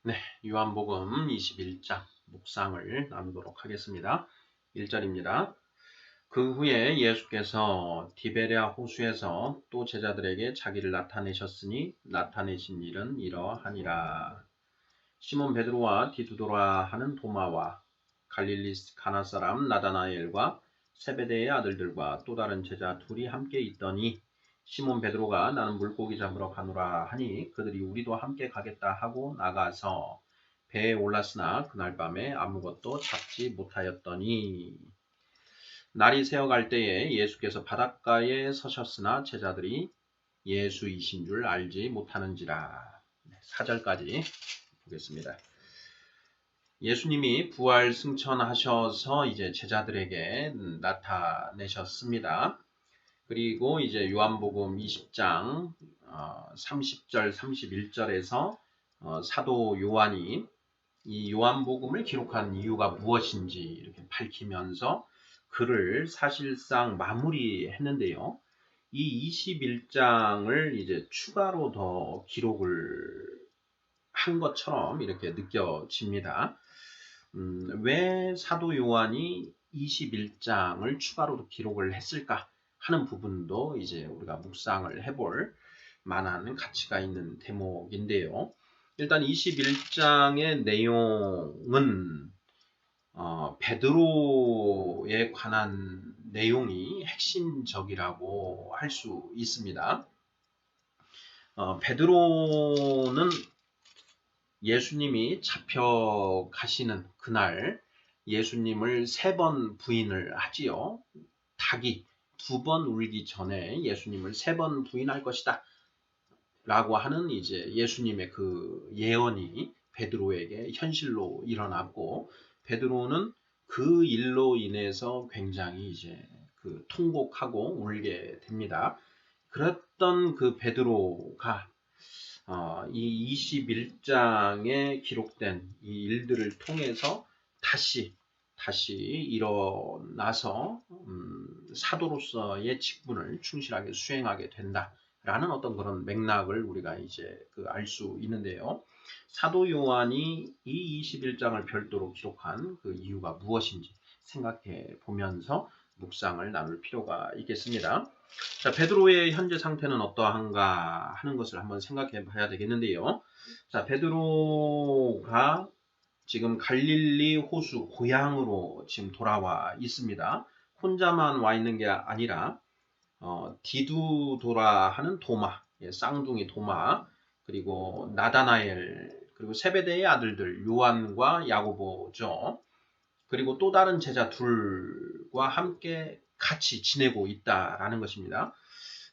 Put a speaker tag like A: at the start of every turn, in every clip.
A: 네, 요한복음 21장 묵상을 나누도록 하겠습니다. 1절입니다. 그 후에 예수께서 디베랴 호수에서 또 제자들에게 자기를 나타내셨으니 나타내신 일은 이러하니라. 시몬 베드로와 디두도라 하는 도마와 갈릴리 가나 사람 나다나엘과 세베대의 아들들과 또 다른 제자 둘이 함께 있더니 시몬 베드로가 나는 물고기 잡으러 가노라 하니 그들이 우리도 함께 가겠다 하고 나가서 배에 올랐으나 그날 밤에 아무것도 잡지 못하였더니 날이 새어갈 때에 예수께서 바닷가에 서셨으나 제자들이 예수이신 줄 알지 못하는지라. 4절까지 보겠습니다. 예수님이 부활 승천하셔서 이제 제자들에게 나타내셨습니다. 그리고 이제 요한복음 20장 30절 31절에서 사도 요한이 이 요한복음을 기록한 이유가 무엇인지 이렇게 밝히면서 글을 사실상 마무리했는데요. 이 21장을 이제 추가로 더 기록을 한 것처럼 이렇게 느껴집니다. 왜 사도 요한이 21장을 추가로 기록을 했을까 하는 부분도 이제 우리가 묵상을 해볼 만한 가치가 있는 대목인데요. 일단 21장의 내용은 베드로에 관한 내용이 핵심적이라고 할 수 있습니다. 베드로는 예수님이 잡혀가시는 그날 예수님을 3번 부인을 하지요. 닭이 2번 울기 전에 예수님을 3번 부인할 것이다 라고 하는 이제 예수님의 그 예언이 베드로에게 현실로 일어났고, 베드로는 그 일로 인해서 굉장히 이제 그 통곡하고 울게 됩니다. 그랬던 그 베드로가 이 21장에 기록된 이 일들을 통해서 다시 일어나서 사도로서의 직분을 충실하게 수행하게 된다라는 어떤 그런 맥락을 우리가 이제 알 수 있는데요. 사도 요한이 이 21장을 별도로 기록한 그 이유가 무엇인지 생각해 보면서 묵상을 나눌 필요가 있겠습니다. 자, 베드로의 현재 상태는 어떠한가 하는 것을 한번 생각해 봐야 되겠는데요. 자, 베드로가 지금 갈릴리 호수 고향으로 지금 돌아와 있습니다. 혼자만 와 있는 게 아니라 디두도라 하는 도마, 쌍둥이 도마, 그리고 나다나엘, 그리고 세베대의 아들들 요한과 야고보죠. 그리고 또 다른 제자 둘과 함께 같이 지내고 있다라는 것입니다.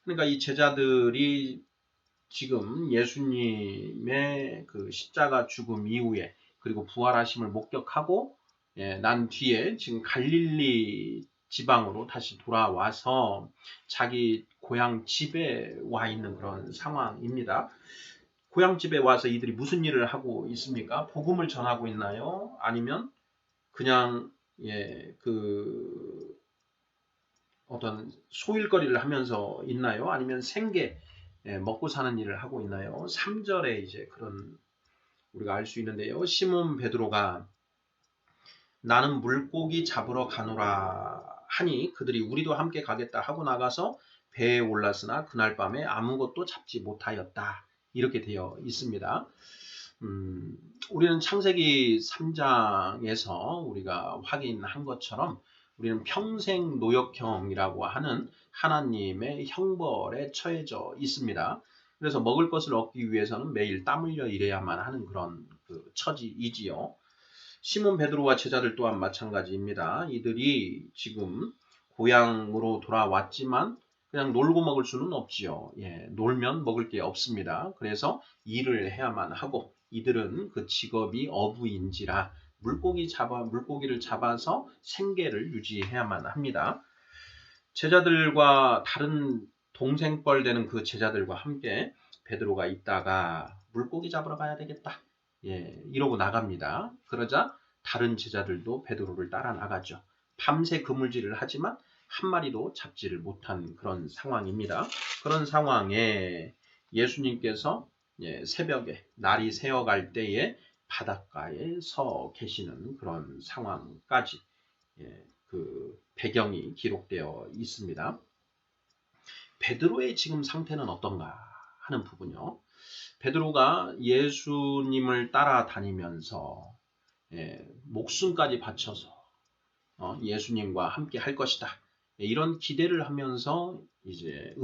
A: 그러니까 이 제자들이 지금 예수님의 그 십자가 죽음 이후에 그리고 부활하심을 목격하고 난 뒤에 지금 갈릴리 지방으로 다시 돌아와서 자기 고향 집에 와 있는 그런 상황입니다. 고향 집에 와서 이들이 무슨 일을 하고 있습니까? 복음을 전하고 있나요? 아니면 그냥 어떤 소일거리를 하면서 있나요? 아니면 생계 먹고 사는 일을 하고 있나요? 3절에 이제 그런 우리가 알 수 있는데요. 시몬 베드로가 나는 물고기 잡으러 가노라 하니 그들이 우리도 함께 가겠다 하고 나가서 배에 올랐으나 그날 밤에 아무것도 잡지 못하였다. 이렇게 되어 있습니다. 우리는 창세기 3장에서 우리가 확인한 것처럼 우리는 평생 노역형이라고 하는 하나님의 형벌에 처해져 있습니다. 그래서 먹을 것을 얻기 위해서는 매일 땀 흘려 일해야만 하는 그런 그 처지이지요. 시몬 베드로와 제자들 또한 마찬가지입니다. 이들이 지금 고향으로 돌아왔지만 그냥 놀고 먹을 수는 없지요. 놀면 먹을 게 없습니다. 그래서 일을 해야만 하고 이들은 그 직업이 어부인지라 물고기를 잡아서 생계를 유지해야만 합니다. 제자들과 다른 동생뻘 되는 그 제자들과 함께 베드로가 있다가 물고기 잡으러 가야 되겠다. 이러고 나갑니다. 그러자 다른 제자들도 베드로를 따라 나가죠. 밤새 그물질을 하지만 한 마리도 잡지를 못한 그런 상황입니다. 그런 상황에 예수님께서 새벽에 날이 새어갈 때에 바닷가에 서 계시는 그런 상황까지 그 배경이 기록되어 있습니다. 베드로의 지금 상태는 어떤가 하는 부분요. 베드로가 예수님을 따라다니면서 목숨까지 바쳐서 예수님과 함께 할 것이다. 이런 기대를 하면서 이제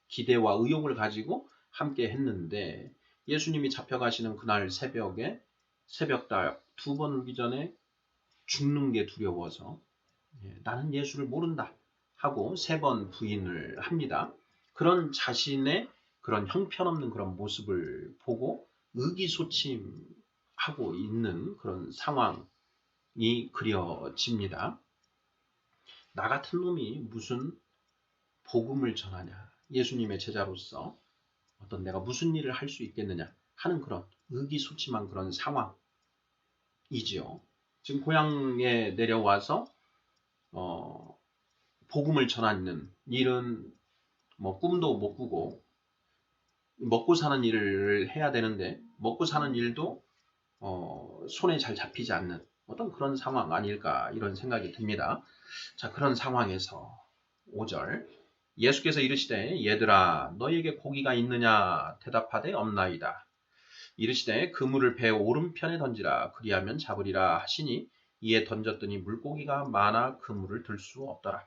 A: 기대와 의욕을 가지고 함께 했는데 예수님이 잡혀가시는 그날 새벽에 새벽달 2번 울기 전에 죽는 게 두려워서 나는 예수를 모른다 하고 3번 부인을 합니다. 그런 자신의 그런 형편없는 그런 모습을 보고 의기소침하고 있는 그런 상황이 그려집니다. 나 같은 놈이 무슨 복음을 전하냐, 예수님의 제자로서 어떤 내가 무슨 일을 할 수 있겠느냐 하는 그런 의기소침한 그런 상황이지요. 지금 고향에 내려와서 복음을 전하는 일은 뭐 꿈도 못 꾸고 먹고 사는 일을 해야 되는데 먹고 사는 일도 손에 잘 잡히지 않는 어떤 그런 상황 아닐까 이런 생각이 듭니다. 자, 그런 상황에서 5절 예수께서 이르시되 얘들아 너희에게 고기가 있느냐 대답하되 없나이다. 이르시되 그물을 배 오른편에 던지라 그리하면 잡으리라 하시니 이에 던졌더니 물고기가 많아 그물을 들 수 없더라.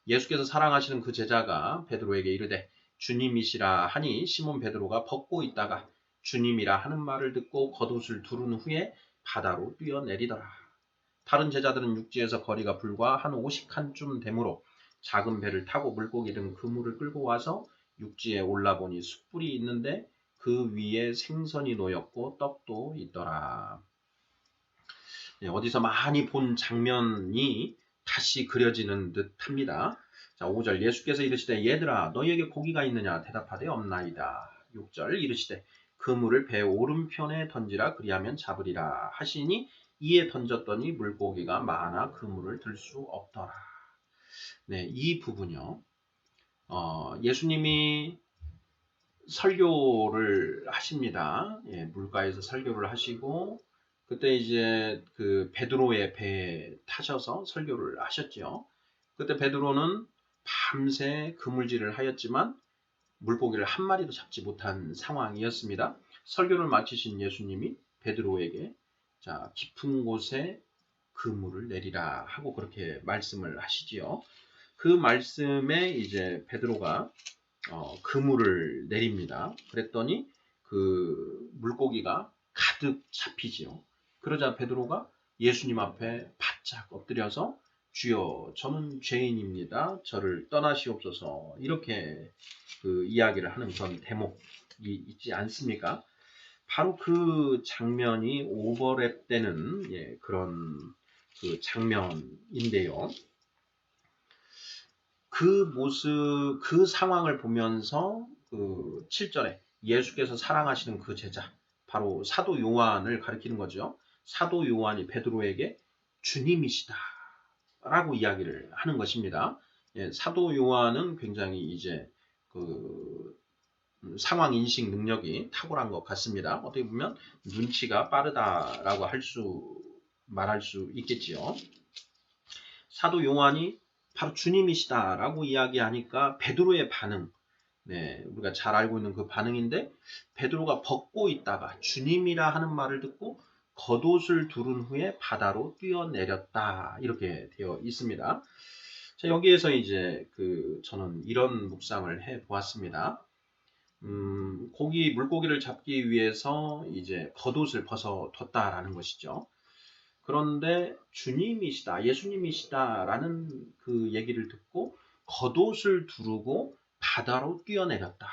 A: 예수께서 사랑하시는 그 제자가 베드로에게 이르되 주님이시라 하니 시몬 베드로가 벗고 있다가 주님이라 하는 말을 듣고 겉옷을 두른 후에 바다로 뛰어내리더라. 다른 제자들은 육지에서 거리가 불과 한 50칸쯤 되므로 작은 배를 타고 물고기 등 그물을 끌고 와서 육지에 올라보니 숯불이 있는데 그 위에 생선이 놓였고 떡도 있더라. 어디서 많이 본 장면이 다시 그려지는 듯합니다. 자, 5절 예수께서 이르시되 얘들아 너희에게 고기가 있느냐 대답하되 없나이다. 6절 이르시되 그물을 배 오른편에 던지라 그리하면 잡으리라 하시니 이에 던졌더니 물고기가 많아 그물을 들 수 없더라. 네, 이 부분요. 예수님이 설교를 하십니다. 물가에서 설교를 하시고 그때 이제 그 베드로의 배에 타셔서 설교를 하셨죠. 그때 베드로는 밤새 그물질을 하였지만 물고기를 한 마리도 잡지 못한 상황이었습니다. 설교를 마치신 예수님이 베드로에게 자, 깊은 곳에 그물을 내리라 하고 그렇게 말씀을 하시지요. 그 말씀에 이제 베드로가 그물을 내립니다. 그랬더니 그 물고기가 가득 잡히지요. 그러자 베드로가 예수님 앞에 바짝 엎드려서 주여 저는 죄인입니다. 저를 떠나시옵소서 이렇게 그 이야기를 하는 그런 대목이 있지 않습니까? 바로 그 장면이 오버랩되는 그런 그 장면인데요. 그 모습, 그 상황을 보면서 그 7절에 예수께서 사랑하시는 그 제자, 바로 사도 요한을 가리키는 거죠. 사도 요한이 베드로에게 주님이시다 라고 이야기를 하는 것입니다. 사도 요한은 굉장히 이제 그 상황 인식 능력이 탁월한 것 같습니다. 어떻게 보면 눈치가 빠르다라고 말할 수 있겠지요. 사도 요한이 바로 주님이시다라고 이야기하니까 베드로의 반응, 우리가 잘 알고 있는 그 반응인데 베드로가 벗고 있다가 주님이라 하는 말을 듣고 겉옷을 두른 후에 바다로 뛰어내렸다 이렇게 되어 있습니다. 자, 여기에서 이제 저는 이런 묵상을 해 보았습니다. 물고기를 잡기 위해서 이제 겉옷을 벗어뒀다라는 것이죠. 그런데 주님이시다, 예수님이시다라는 그 얘기를 듣고 겉옷을 두르고 바다로 뛰어내렸다.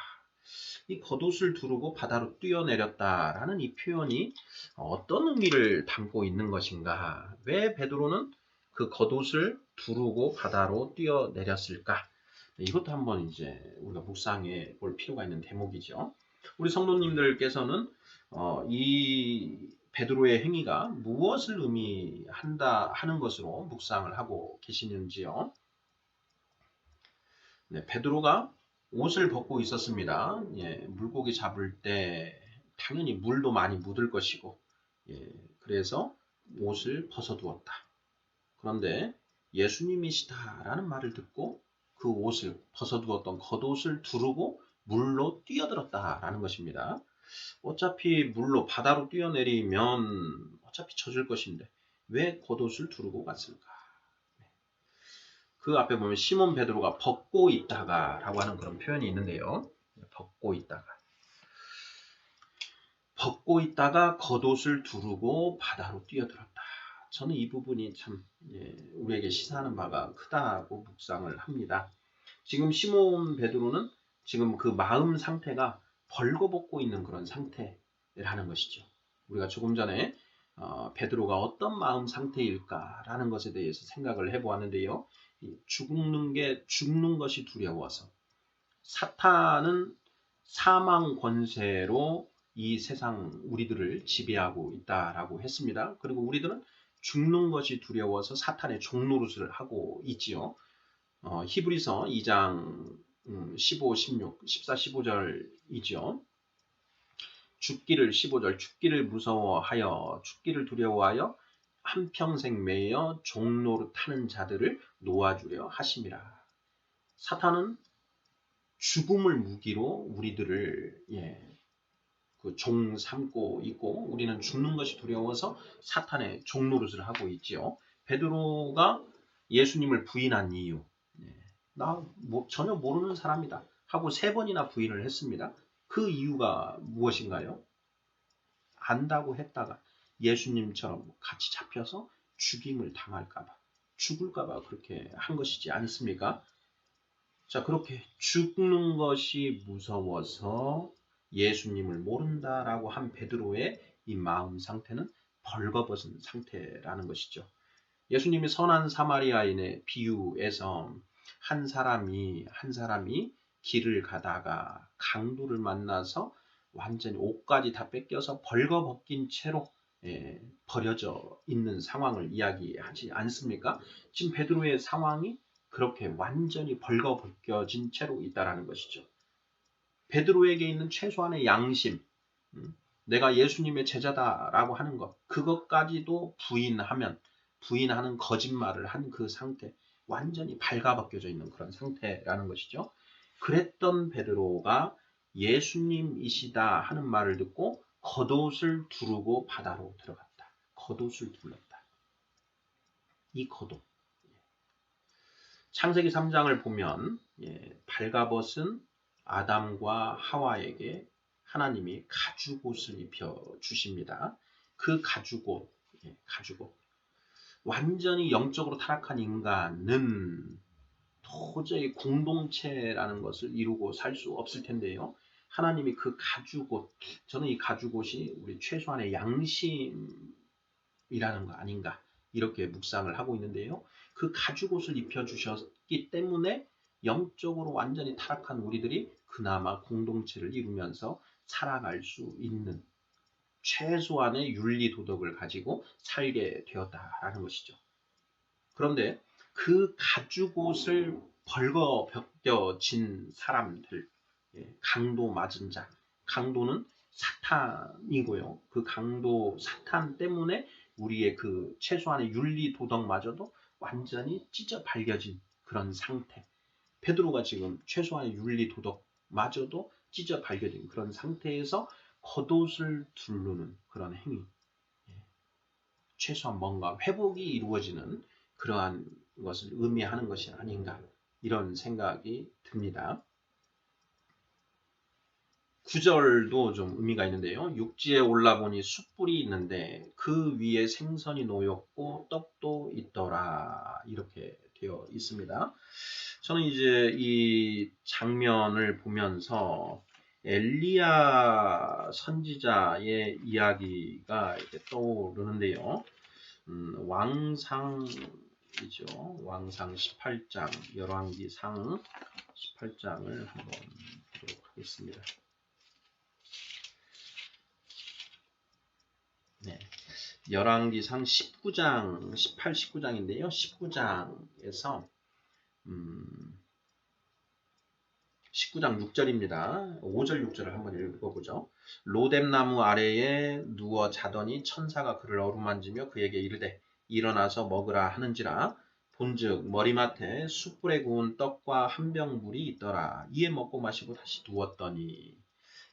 A: 이 겉옷을 두르고 바다로 뛰어내렸다라는 이 표현이 어떤 의미를 담고 있는 것인가? 왜 베드로는 그 겉옷을 두르고 바다로 뛰어내렸을까? 이것도 한번 이제 우리가 묵상해 볼 필요가 있는 대목이죠. 우리 성도님들께서는 이 베드로의 행위가 무엇을 의미한다 하는 것으로 묵상을 하고 계시는지요. 베드로가 옷을 벗고 있었습니다. 물고기 잡을 때 당연히 물도 많이 묻을 것이고 그래서 옷을 벗어두었다. 그런데 예수님이시다라는 말을 듣고 그 옷을 벗어두었던 겉옷을 두르고 물로 뛰어들었다라는 것입니다. 어차피 물로 바다로 뛰어내리면 어차피 젖을 것인데 왜 겉옷을 두르고 갔을까? 그 앞에 보면 시몬 베드로가 벗고 있다가라고 하는 그런 표현이 있는데요. 벗고 있다가 겉옷을 두르고 바다로 뛰어들었다. 저는 이 부분이 참 우리에게 시사하는 바가 크다고 묵상을 합니다. 지금 시몬 베드로는 지금 그 마음 상태가 벌거벗고 있는 그런 상태라는 것이죠. 우리가 조금 전에 베드로가 어떤 마음 상태일까라는 것에 대해서 생각을 해보았는데요. 죽는 것이 두려워서 사탄은 사망 권세로 이 세상 우리들을 지배하고 있다라고 했습니다. 그리고 우리들은 죽는 것이 두려워서 사탄의 종노릇을 하고 있지요. 히브리서 2장 15, 16, 14, 15절이죠. 죽기를 15절 죽기를 무서워하여 죽기를 두려워하여 한평생 매여 종노릇하는 자들을 놓아주려 하심이라. 사탄은 죽음을 무기로 우리들을 그 종 삼고 있고 우리는 죽는 것이 두려워서 사탄의 종노릇을 하고 있지요. 베드로가 예수님을 부인한 이유, 나 전혀 모르는 사람이다 하고 3번이나 부인을 했습니다. 그 이유가 무엇인가요? 안다고 했다가 예수님처럼 같이 잡혀서 죽임을 당할까봐, 죽을까봐 그렇게 한 것이지 않습니까? 자, 그렇게 죽는 것이 무서워서 예수님을 모른다라고 한 베드로의 이 마음 상태는 벌거벗은 상태라는 것이죠. 예수님이 선한 사마리아인의 비유에서 한 사람이 길을 가다가 강도를 만나서 완전히 옷까지 다 뺏겨서 벌거벗긴 채로 버려져 있는 상황을 이야기하지 않습니까? 지금 베드로의 상황이 그렇게 완전히 벌거벗겨진 채로 있다라는 것이죠. 베드로에게 있는 최소한의 양심, 내가 예수님의 제자다라고 하는 것, 그것까지도 부인하는 거짓말을 한 그 상태, 완전히 발가벗겨져 있는 그런 상태라는 것이죠. 그랬던 베드로가 예수님이시다 하는 말을 듣고 겉옷을 두르고 바다로 들어갔다. 겉옷을 둘렀다. 이 겉옷. 창세기 3장을 보면 발가벗은 아담과 하와에게 하나님이 가죽옷을 입혀 주십니다. 그 가죽옷. 완전히 영적으로 타락한 인간은 도저히 공동체라는 것을 이루고 살 수 없을 텐데요. 하나님이 그 가죽옷, 저는 이 가죽옷이 우리 최소한의 양심이라는 거 아닌가 이렇게 묵상을 하고 있는데요. 그 가죽옷을 입혀주셨기 때문에 영적으로 완전히 타락한 우리들이 그나마 공동체를 이루면서 살아갈 수 있는 최소한의 윤리 도덕을 가지고 살게 되었다라는 것이죠. 그런데 그 가죽옷을 벌거벗겨진 사람들, 강도 맞은 자, 강도는 사탄이고요. 그 강도 사탄 때문에 우리의 그 최소한의 윤리 도덕마저도 완전히 찢어 발겨진 그런 상태. 베드로가 지금 최소한의 윤리 도덕마저도 찢어 발겨진 그런 상태에서 겉옷을 두르는 그런 행위. 최소한 뭔가 회복이 이루어지는 그러한 것을 의미하는 것이 아닌가 이런 생각이 듭니다. 9절도 좀 의미가 있는데요. 육지에 올라보니 숯불이 있는데 그 위에 생선이 놓였고 떡도 있더라 이렇게 되어 있습니다. 저는 이제 이 장면을 보면서 엘리야 선지자의 이야기가 이렇게 떠오르는데요. 왕상이죠. 왕상 18장, 열왕기상 18장을 한번 보도록 하겠습니다. 네, 열왕기상 19장, 18, 19장인데요. 19장에서 19장 6절입니다. 5절 6절을 한번 읽어보죠. 로뎀나무 아래에 누워 자더니 천사가 그를 어루만지며 그에게 이르되 일어나서 먹으라 하는지라. 본즉 머리맡에 숯불에 구운 떡과 한 병 물이 있더라. 이에 먹고 마시고 다시 누웠더니.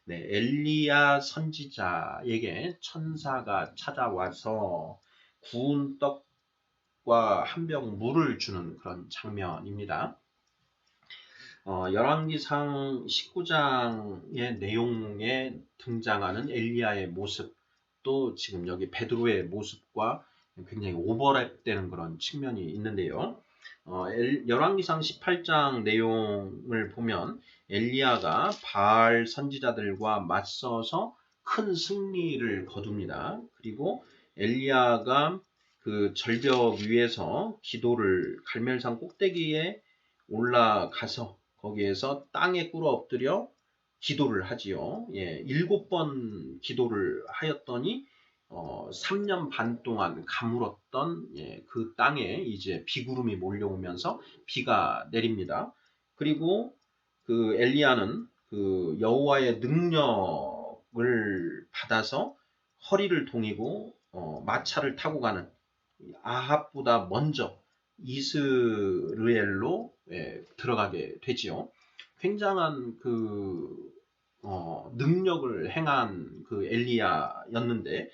A: 네, 엘리야 선지자에게 천사가 찾아와서 구운 떡과 한 병 물을 주는 그런 장면입니다. 열왕기상 19장의 내용에 등장하는 엘리야의 모습, 또 지금 여기 베드로의 모습과 굉장히 오버랩되는 그런 측면이 있는데요. 열왕기상 18장 내용을 보면 엘리야가 바알 선지자들과 맞서서 큰 승리를 거둡니다. 그리고 엘리야가 그 절벽 위에서 기도를 갈멜산 꼭대기에 올라가서 거기에서 땅에 꿇어 엎드려 기도를 하지요. 7번 기도를 하였더니 3년 반 동안 가물었던 그 땅에 이제 비구름이 몰려오면서 비가 내립니다. 그리고 그 엘리야는 그 여호와의 능력을 받아서 허리를 동이고 마차를 타고 가는 아합보다 먼저 이스라엘로 들어가게 되지요. 굉장한 그 능력을 행한 그 엘리야였는데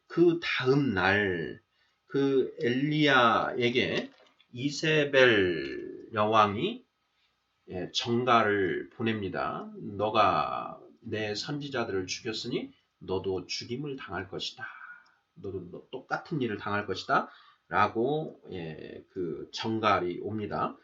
A: 그 다음 날 그 엘리야에게 이세벨 여왕이 전가를 보냅니다. 너가 내 선지자들을 죽였으니 너도 죽임을 당할 것이다. 너도 똑같은 일을 당할 것이다. 라고 그 전갈이 옵니다.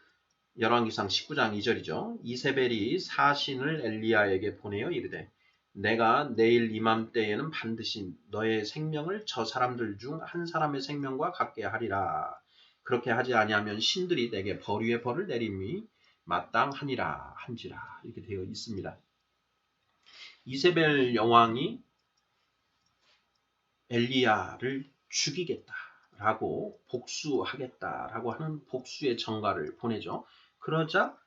A: 열왕기상 19장 2절이죠. 이세벨이 사신을 엘리야에게 보내어 이르되 내가 내일 이맘때에는 반드시 너의 생명을 저 사람들 중 한 사람의 생명과 같게 하리라. 그렇게 하지 아니하면 신들이 내게 벌 위에 벌을 내림이 마땅하니라 한지라. 이렇게 되어 있습니다. 이세벨 여왕이 엘리야를 죽이겠다라고 복수하겠다라고 하는 복수의 전가를 보내죠. 그러자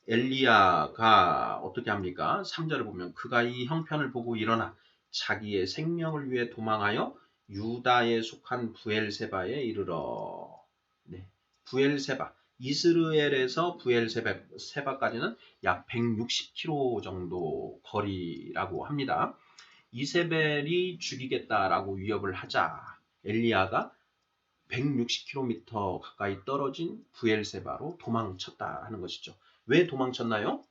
A: 엘리야가 어떻게 합니까? 3절을 보면 그가 이 형편을 보고 일어나 자기의 생명을 위해 도망하여 유다에 속한 부엘세바에 이르러. 네, 부엘세바. 이스라엘에서 부엘세바까지는 약 160km 정도 거리라고 합니다. 이세벨이 죽이겠다라고 위협을 하자 엘리야가 160km 가까이 떨어진 부엘세바로 도망쳤다 하는 것이죠. 왜 도망쳤나요?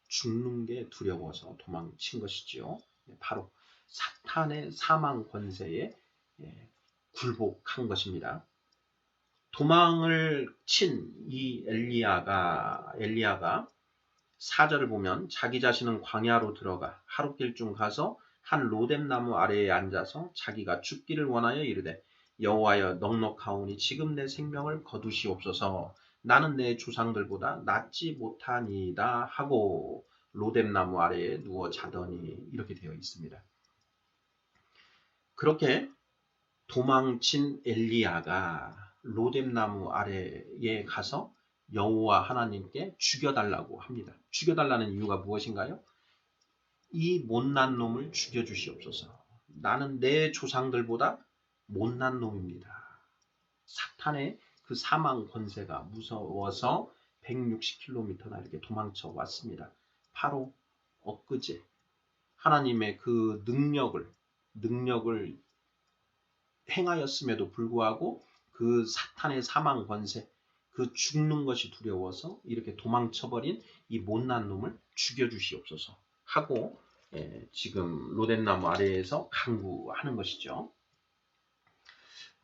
A: 죽는 게 두려워서 도망친 것이지요. 바로 사탄의 사망 권세에 굴복한 것입니다. 도망을 친 이 엘리야가 4절을 보면 자기 자신은 광야로 들어가 하룻길 중 가서 한 로뎀나무 아래에 앉아서 자기가 죽기를 원하여 이르되 여호와여 넉넉하오니 지금 내 생명을 거두시옵소서. 나는 내 조상들보다 낫지 못하니이다 하고 로뎀나무 아래에 누워 자더니. 이렇게 되어 있습니다. 그렇게 도망친 엘리야가 로뎀나무 아래에 가서 여호와 하나님께 죽여달라고 합니다. 죽여달라는 이유가 무엇인가요? 이 못난 놈을 죽여주시옵소서. 나는 내 조상들보다 못난 놈입니다. 사탄의 그 사망 권세가 무서워서 160km나 이렇게 도망쳐 왔습니다. 바로 엊그제 하나님의 그 능력을 행하였음에도 불구하고 그 사탄의 사망 권세, 그 죽는 것이 두려워서 이렇게 도망쳐버린 이 못난 놈을 죽여주시옵소서 하고 지금 로뎀나무 아래에서 간구하는 것이죠.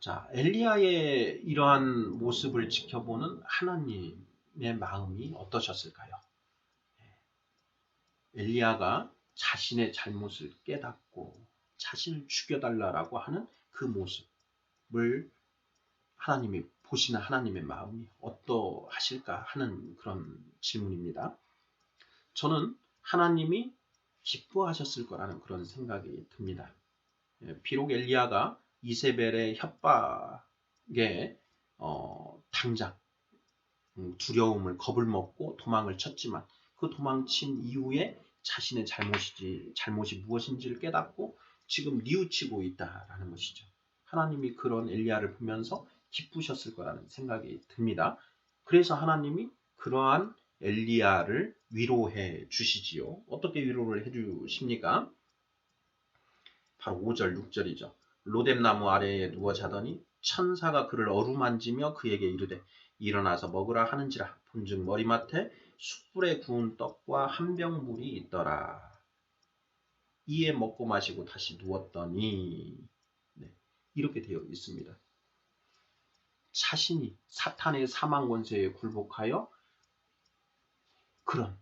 A: 자, 엘리야의 이러한 모습을 지켜보는 하나님의 마음이 어떠셨을까요? 엘리야가 자신의 잘못을 깨닫고 자신을 죽여달라고 하는 그 모습을 하나님이 보시는 하나님의 마음이 어떠하실까 하는 그런 질문입니다. 저는 하나님이 기뻐하셨을 거라는 그런 생각이 듭니다. 비록 엘리야가 이세벨의 협박에 당장 두려움을 겁을 먹고 도망을 쳤지만 그 도망친 이후에 자신의 잘못이 무엇인지를 깨닫고 지금 뉘우치고 있다라는 것이죠. 하나님이 그런 엘리야를 보면서 기쁘셨을 거라는 생각이 듭니다. 그래서 하나님이 그러한 엘리야를 위로해 주시지요. 어떻게 위로를 해 주십니까? 바로 5절, 6절이죠. 로뎀나무 아래에 누워 자더니 천사가 그를 어루만지며 그에게 이르되 일어나서 먹으라 하는지라. 본즉 머리맡에 숯불에 구운 떡과 한 병 물이 있더라. 이에 먹고 마시고 다시 누웠더니 네, 이렇게 되어 있습니다. 자신이 사탄의 사망 권세에 굴복하여 그런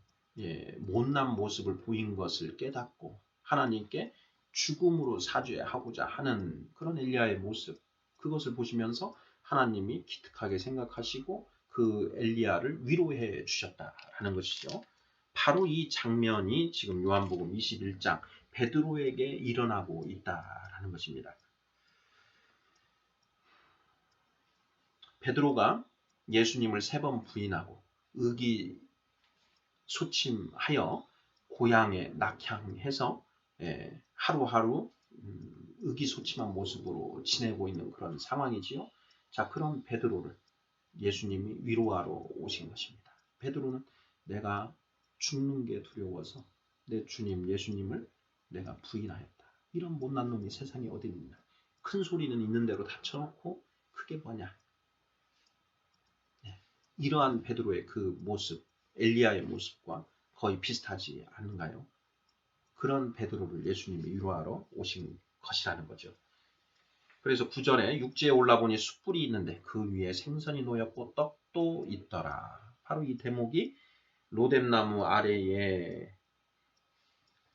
A: 못난 모습을 보인 것을 깨닫고 하나님께 죽음으로 사죄하고자 하는 그런 엘리야의 모습, 그것을 보시면서 하나님이 기특하게 생각하시고 그 엘리야를 위로해 주셨다라는 것이죠. 바로 이 장면이 지금 요한복음 21장 베드로에게 일어나고 있다라는 것입니다. 베드로가 예수님을 3번 부인하고 의기소침하여 고향에 낙향해서 하루하루 의기소침한 모습으로 지내고 있는 그런 상황이지요. 자, 그런 베드로를 예수님이 위로하러 오신 것입니다. 베드로는 내가 죽는 게 두려워서 내 주님 예수님을 내가 부인하였다. 이런 못난 놈이 세상에 어디 있느냐. 큰 소리는 있는 대로 닫혀놓고 그게 뭐냐. 이러한 베드로의 그 모습, 엘리야의 모습과 거의 비슷하지 않은가요? 그런 베드로를 예수님이 위로하러 오신 것이라는 거죠. 그래서 9절에 육지에 올라보니 숯불이 있는데 그 위에 생선이 놓였고 떡도 있더라. 바로 이 대목이 로뎀나무 아래에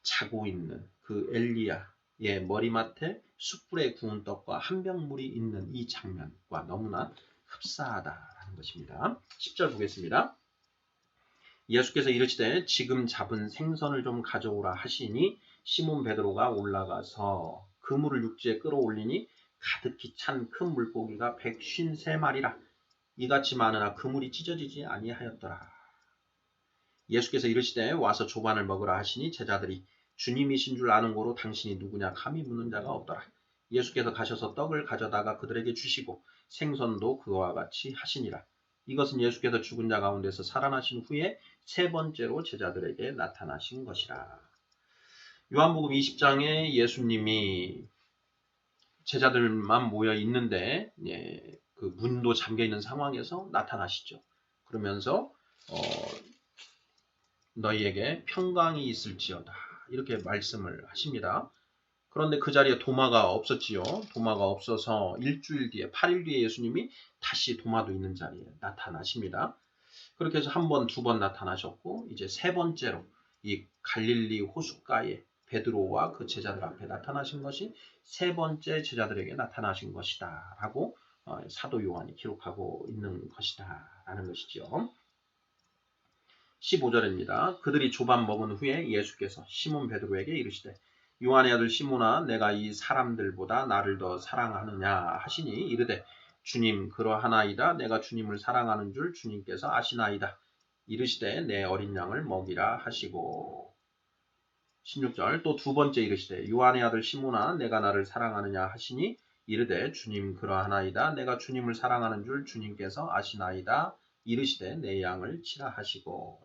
A: 자고 있는 그 엘리야의 머리맡에 숯불에 구운 떡과 한 병 물이 있는 이 장면과 너무나 흡사하다라는 것입니다. 10절 보겠습니다. 예수께서 이르시되 지금 잡은 생선을 좀 가져오라 하시니 시몬 베드로가 올라가서 그물을 육지에 끌어올리니 가득히 찬 큰 물고기가 153마리라. 이같이 많으나 그물이 찢어지지 아니하였더라. 예수께서 이르시되 와서 조반을 먹으라 하시니 제자들이 주님이신 줄 아는 고로 당신이 누구냐 감히 묻는 자가 없더라. 예수께서 가셔서 떡을 가져다가 그들에게 주시고 생선도 그와 같이 하시니라. 이것은 예수께서 죽은 자 가운데서 살아나신 후에 3번째로 제자들에게 나타나신 것이라. 요한복음 20장에 예수님이 제자들만 모여 있는데 그 문도 잠겨 있는 상황에서 나타나시죠. 그러면서 너희에게 평강이 있을지어다 이렇게 말씀을 하십니다. 그런데 그 자리에 도마가 없었지요. 도마가 없어서 일주일 뒤에 8일 뒤에 예수님이 다시 도마도 있는 자리에 나타나십니다. 그렇게 해서 1번, 2번 나타나셨고 이제 3번째로 이 갈릴리 호숫가에 베드로와 그 제자들 앞에 나타나신 것이 3번째 제자들에게 나타나신 것이다 라고 사도 요한이 기록하고 있는 것이다 라는 것이죠. 15절입니다. 그들이 조반 먹은 후에 예수께서 시몬 베드로에게 이르시되 요한의 아들 시몬아 내가 이 사람들보다 나를 더 사랑하느냐 하시니 이르되 주님 그러하나이다. 내가 주님을 사랑하는 줄 주님께서 아시나이다. 이르시되 내 어린 양을 먹이라 하시고 16절 또 2번째 이르시되 요한의 아들 시몬아 내가 나를 사랑하느냐 하시니 이르되 주님 그러하나이다. 내가 주님을 사랑하는 줄 주님께서 아시나이다. 이르시되 내 양을 치라 하시고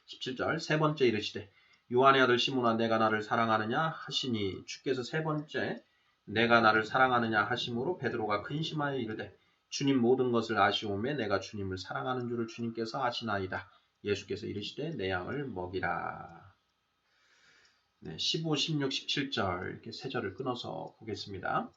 A: 17절 3번째 이르시되 요한의 아들 시몬아 내가 나를 사랑하느냐 하시니 주께서 3번째 내가 나를 사랑하느냐 하심으로 베드로가 근심하여 이르되 주님 모든 것을 아시오매 내가 주님을 사랑하는 줄을 주님께서 아시나이다. 예수께서 이르시되 내 양을 먹이라. 15, 16, 17절 이렇게 3절을 끊어서 보겠습니다.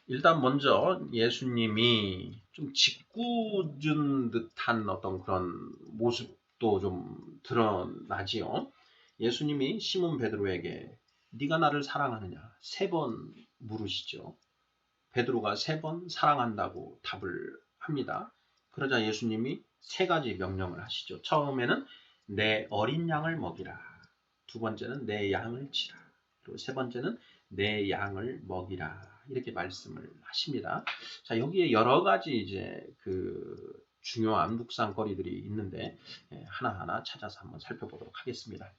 A: 일단 먼저 예수님이 좀 짓궂은 듯한 어떤 그런 모습도 좀 드러나지요. 예수님이 시몬 베드로에게 네가 나를 사랑하느냐 3번 물으시죠. 베드로가 3번 사랑한다고 답을 합니다. 그러자 예수님이 3가지 명령을 하시죠. 처음에는 내 어린 양을 먹이라. 2번째는 내 양을 치라. 그리고 3번째는 내 양을 먹이라. 이렇게 말씀을 하십니다. 자, 여기에 여러 가지 이제 그 중요한 묵상거리들이 있는데 하나하나 찾아서 한번 살펴보도록 하겠습니다.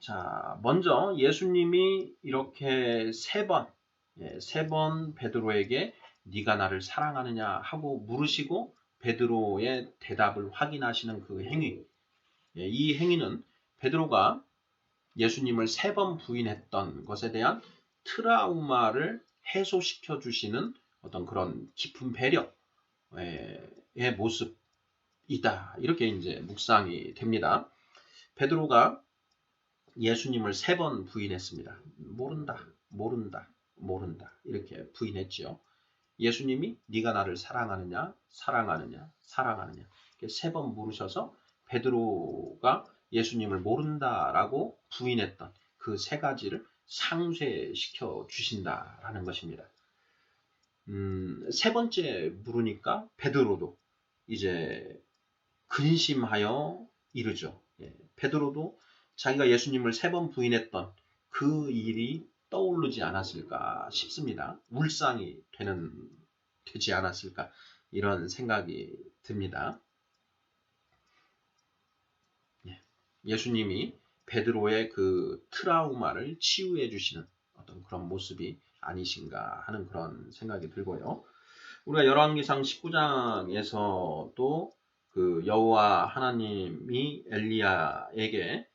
A: 자, 먼저 예수님이 이렇게 세 번 베드로에게 네가 나를 사랑하느냐 하고 물으시고 베드로의 대답을 확인하시는 그 행위, 이 행위는 베드로가 예수님을 세 번 부인했던 것에 대한 트라우마를 해소시켜 주시는 어떤 그런 깊은 배려의 모습이다. 이렇게 이제 묵상이 됩니다. 베드로가 예수님을 세 번 부인했습니다. 모른다, 모른다, 모른다. 이렇게 부인했지요. 예수님이 네가 나를 사랑하느냐, 사랑하느냐, 사랑하느냐. 세 번 물으셔서 베드로가 예수님을 모른다라고 부인했던 그 세 가지를 상쇄시켜 주신다라는 것입니다. 세 번째 물으니까 베드로도 이제 근심하여 이르죠. 베드로도 자기가 예수님을 세 번 부인했던 그 일이 떠오르지 않았을까 싶습니다. 울상이 되지 않았을까 이런 생각이 듭니다. 예수님이 베드로의 그 트라우마를 치유해 주시는 어떤 그런 모습이 아니신가 하는 그런 생각이 들고요. 우리가 열왕기상 19장에서도 그 여호와 하나님이 엘리야에게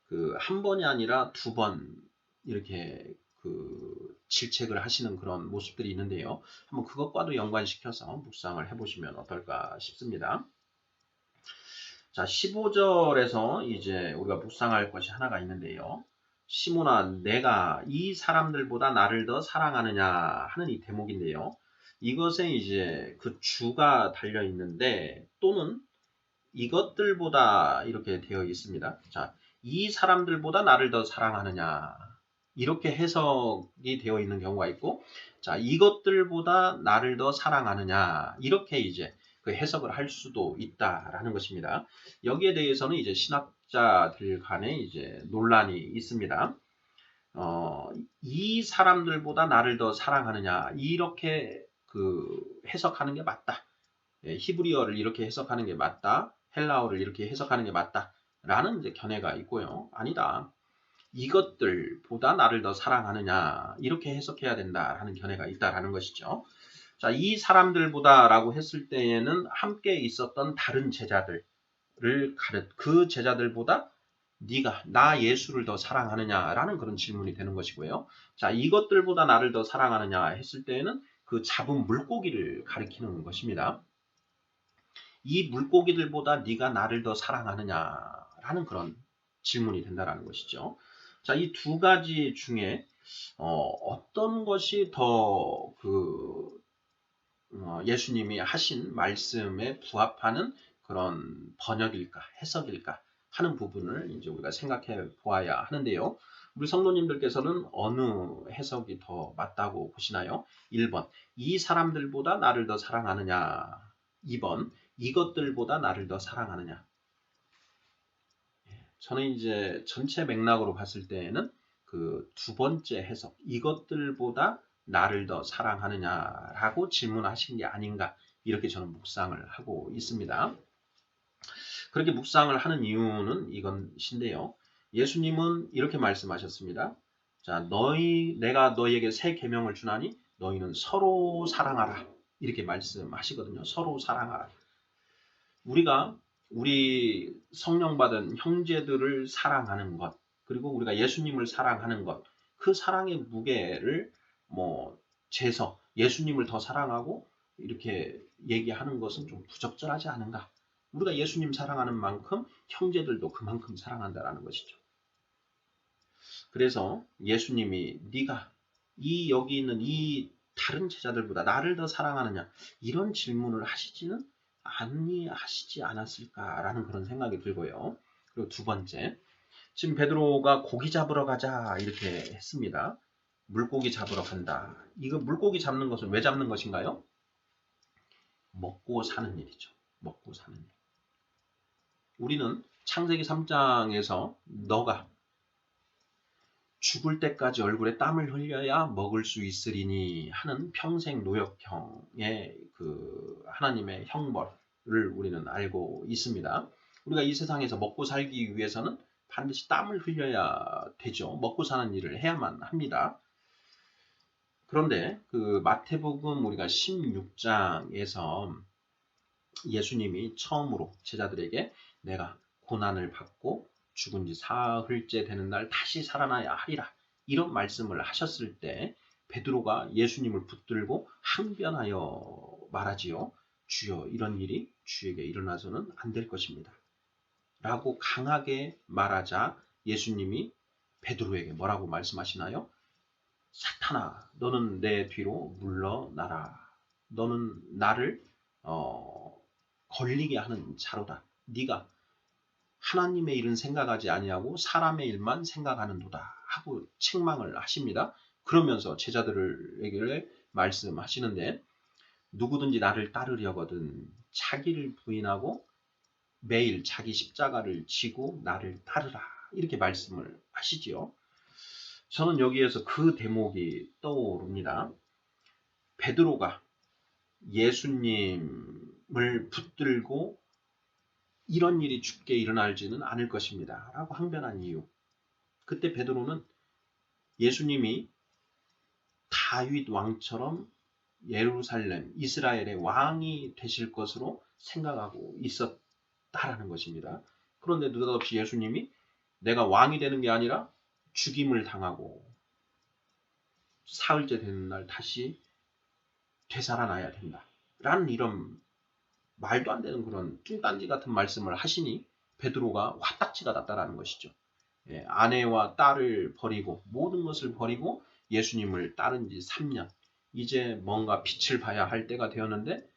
A: 그 한 번이 아니라 두 번 이렇게 그 질책을 하시는 그런 모습들이 있는데요. 한번 그것과도 연관시켜서 묵상을 해보시면 어떨까 싶습니다. 자, 15절에서 이제 우리가 묵상할 것이 하나가 있는데요. 시몬아, 내가 이 사람들보다 나를 더 사랑하느냐 하는 이 대목인데요. 이것에 이제 그 주가 달려 있는데 또는 이것들보다 이렇게 되어 있습니다. 자, 이 사람들보다 나를 더 사랑하느냐 이렇게 해석이 되어 있는 경우가 있고, 자, 이것들보다 나를 더 사랑하느냐 이렇게 이제 그 해석을 할 수도 있다라는 것입니다. 여기에 대해서는 이제 신학자들 간에 이제 논란이 있습니다. 이 사람들보다 나를 더 사랑하느냐 이렇게 그 해석하는 게 맞다. 히브리어를 이렇게 해석하는 게 맞다. 헬라어를 이렇게 해석하는 게 맞다라는 이제 견해가 있고요. 아니다. 이것들보다 나를 더 사랑하느냐 이렇게 해석해야 된다라는 견해가 있다라는 것이죠. 자, 이 사람들보다라고 했을 때에는 함께 있었던 다른 제자들을 그 제자들보다 네가 나 예수를 더 사랑하느냐라는 그런 질문이 되는 것이고요. 자, 이것들보다 나를 더 사랑하느냐 했을 때에는 그 잡은 물고기를 가리키는 것입니다. 이 물고기들보다 네가 나를 더 사랑하느냐라는 그런 질문이 된다라는 것이죠. 자, 이 두 가지 중에 어떤 것이 더 예수님이 하신 말씀에 부합하는 그런 번역일까, 해석일까 하는 부분을 이제 우리가 생각해 보아야 하는데요. 우리 성도님들께서는 어느 해석이 더 맞다고 보시나요? 1번, 이 사람들보다 나를 더 사랑하느냐. 2번, 이것들보다 나를 더 사랑하느냐. 저는 이제 전체 맥락으로 봤을 때에는 그 두 번째 해석, 이것들보다 나를 더 사랑하느냐라고 질문하신 게 아닌가 이렇게 저는 묵상을 하고 있습니다. 그렇게 묵상을 하는 이유는 이것인데요. 예수님은 이렇게 말씀하셨습니다. 자, 내가 너희에게 새 계명을 주나니 너희는 서로 사랑하라. 이렇게 말씀하시거든요. 서로 사랑하라. 우리가 우리 성령 받은 형제들을 사랑하는 것, 그리고 우리가 예수님을 사랑하는 것, 그 사랑의 무게를 재서 예수님을 더 사랑하고 이렇게 얘기하는 것은 좀 부적절하지 않은가? 우리가 예수님 사랑하는 만큼 형제들도 그만큼 사랑한다라는 것이죠. 그래서 예수님이 네가 여기 있는 이 다른 제자들보다 나를 더 사랑하느냐 이런 질문을 하시지 않았을까라는 그런 생각이 들고요. 그리고 두 번째, 지금 베드로가 고기 잡으러 가자 이렇게 했습니다. 물고기 잡으러 간다. 이거 물고기 잡는 것은 왜 잡는 것인가요? 먹고 사는 일이죠. 먹고 사는 일. 우리는 창세기 3장에서 너가 죽을 때까지 얼굴에 땀을 흘려야 먹을 수 있으리니 하는 평생 노역형의 그 하나님의 형벌, 우리는 알고 있습니다. 우리가 이 세상에서 먹고 살기 위해서는 반드시 땀을 흘려야 되죠. 먹고 사는 일을 해야만 합니다. 그런데 그 마태복음 우리가 16장에서 예수님이 처음으로 제자들에게 내가 고난을 받고 죽은 지 사흘째 되는 날 다시 살아나야 하리라 이런 말씀을 하셨을 때 베드로가 예수님을 붙들고 항변하여 말하지요. 주여 이런 일이 주에게 일어나서는 안 될 것입니다. 라고 강하게 말하자 예수님이 베드로에게 뭐라고 말씀하시나요? 사탄아 너는 내 뒤로 물러나라. 너는 나를 걸리게 하는 자로다. 네가 하나님의 일은 생각하지 아니하고 사람의 일만 생각하는도다 하고 책망을 하십니다. 그러면서 제자들에게 말씀하시는데 누구든지 나를 따르려거든 자기를 부인하고 매일 자기 십자가를 지고 나를 따르라 이렇게 말씀을 하시지요. 저는 여기에서 그 대목이 떠오릅니다. 베드로가 예수님을 붙들고 이런 일이 죽게 일어나지는 않을 것입니다. 라고 항변한 이유. 그때 베드로는 예수님이 다윗 왕처럼 예루살렘, 이스라엘의 왕이 되실 것으로 생각하고 있었다라는 것입니다. 그런데 느닷없이 예수님이 내가 왕이 되는 게 아니라 죽임을 당하고 사흘째 되는 날 다시 되살아나야 된다. 라는 이런 말도 안 되는 그런 뚱딴지 같은 말씀을 하시니 베드로가 화딱지가 났다라는 것이죠. 아내와 딸을 버리고 모든 것을 버리고 예수님을 따른 지 3년. 이제 뭔가 빛을 봐야 할 때가 되었는데